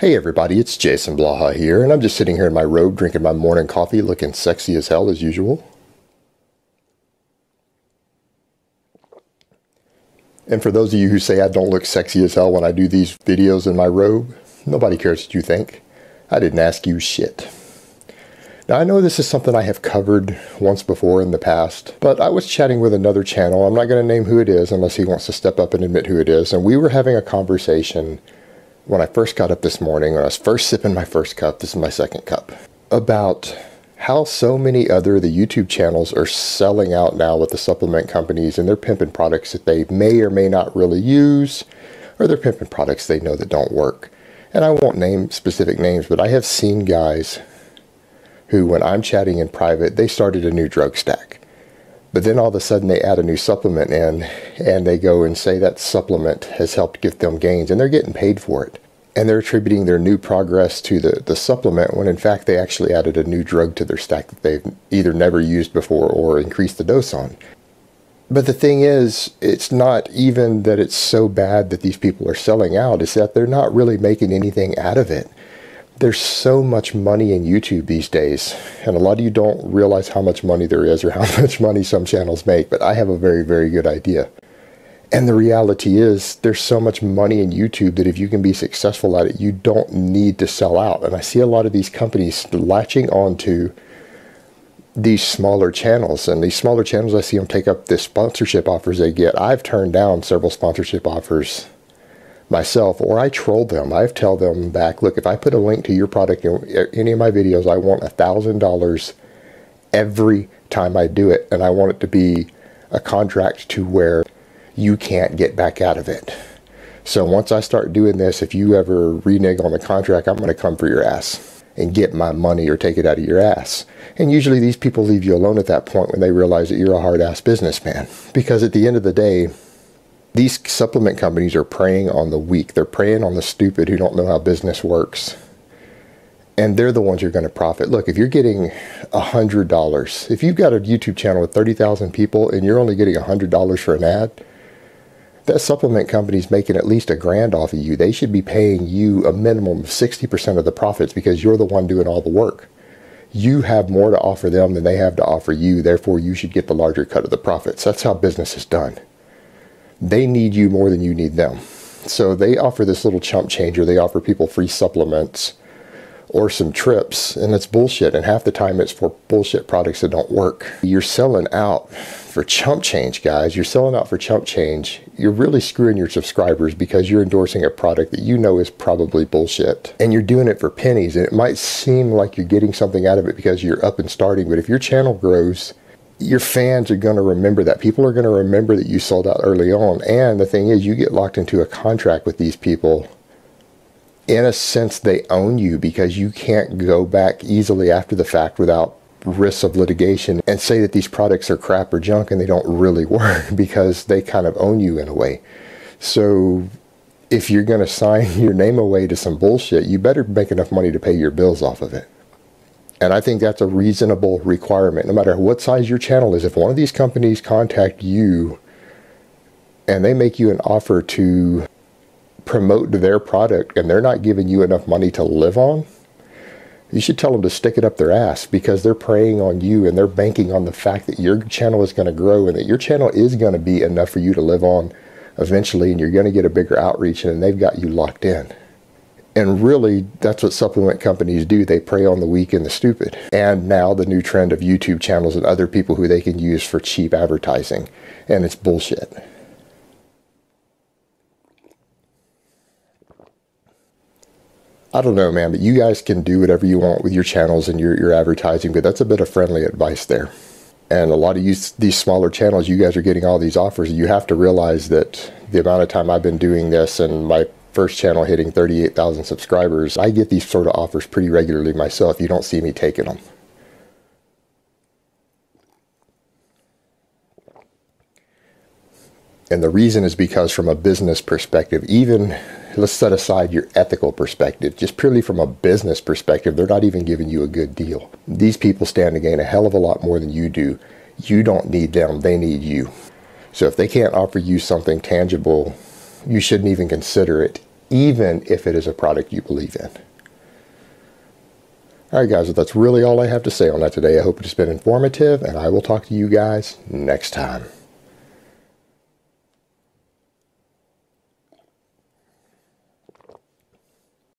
Hey everybody, it's Jason Blaha here, and I'm just sitting here in my robe drinking my morning coffee looking sexy as hell as usual. And for those of you who say I don't look sexy as hell when I do these videos in my robe, nobody cares what you think. I didn't ask you shit. Now I know this is something I have covered once before in the past, but I was chatting with another channel. I'm not going to name who it is unless he wants to step up and admit who it is, and we were having a conversation when I first got up this morning, when I was first sipping my first cup, this is my second cup, about how so many other the YouTube channels are selling out now with the supplement companies, and they're pimping products that they may or may not really use, or they're pimping products they know that don't work. And I won't name specific names, but I have seen guys who, when I'm chatting in private, they started a new drug stack. But then all of a sudden they add a new supplement in, and they go and say that supplement has helped get them gains, and they're getting paid for it. And they're attributing their new progress to the supplement, when in fact they actually added a new drug to their stack that they've either never used before or increased the dose on. But the thing is, it's not even that it's so bad that these people are selling out, it's that they're not really making anything out of it. There's so much money in YouTube these days, and a lot of you don't realize how much money there is or how much money some channels make, but I have a very, very good idea. And the reality is, there's so much money in YouTube that if you can be successful at it, you don't need to sell out. And I see a lot of these companies latching onto these smaller channels, and these smaller channels, I see them take up the sponsorship offers they get. I've turned down several sponsorship offers myself, or I troll them. I tell them back, look, if I put a link to your product in any of my videos, I want $1,000 every time I do it, and I want it to be a contract to where you can't get back out of it. So once I start doing this, if you ever renege on the contract, I'm going to come for your ass and get my money or take it out of your ass. And usually these people leave you alone at that point when they realize that you're a hard-ass businessman. Because at the end of the day, these supplement companies are preying on the weak. They're preying on the stupid who don't know how business works. And they're the ones who are going to profit. Look, if you're getting $100, if you've got a YouTube channel with 30,000 people and you're only getting $100 for an ad, that supplement company's making at least $1,000 off of you. They should be paying you a minimum of 60% of the profits because you're the one doing all the work. You have more to offer them than they have to offer you. Therefore, you should get the larger cut of the profits. That's how business is done. They need you more than you need them. So they offer this little chump changer. They offer people free supplements or some trips, and it's bullshit. And half the time it's for bullshit products that don't work. You're selling out for chump change, guys. You're selling out for chump change. You're really screwing your subscribers because you're endorsing a product that you know is probably bullshit. And you're doing it for pennies. And it might seem like you're getting something out of it because you're up and starting, but if your channel grows, your fans are going to remember that. People are going to remember that you sold out early on. And the thing is, you get locked into a contract with these people. In a sense, they own you because you can't go back easily after the fact without risks of litigation and say that these products are crap or junk and they don't really work, because they kind of own you in a way. So if you're going to sign your name away to some bullshit, you better make enough money to pay your bills off of it. And I think that's a reasonable requirement, no matter what size your channel is. If one of these companies contact you and they make you an offer to promote their product and they're not giving you enough money to live on, you should tell them to stick it up their ass, because they're preying on you and they're banking on the fact that your channel is going to grow and that your channel is going to be enough for you to live on eventually, and you're going to get a bigger outreach, and they've got you locked in. And really, that's what supplement companies do. They prey on the weak and the stupid. And now the new trend of YouTube channels and other people who they can use for cheap advertising. And it's bullshit. I don't know, man, but you guys can do whatever you want with your channels and your advertising, but that's a bit of friendly advice there. And a lot of these smaller channels, you guys are getting all these offers. You have to realize that the amount of time I've been doing this, and my first channel hitting 38,000 subscribers, I get these sort of offers pretty regularly myself. You don't see me taking them. And the reason is because from a business perspective, even let's set aside your ethical perspective, just purely from a business perspective, they're not even giving you a good deal. These people stand to gain a hell of a lot more than you do. You don't need them, they need you. So if they can't offer you something tangible, you shouldn't even consider it, even if it is a product you believe in. Alright guys, well, that's really all I have to say on that today. I hope it's been informative, and I will talk to you guys next time.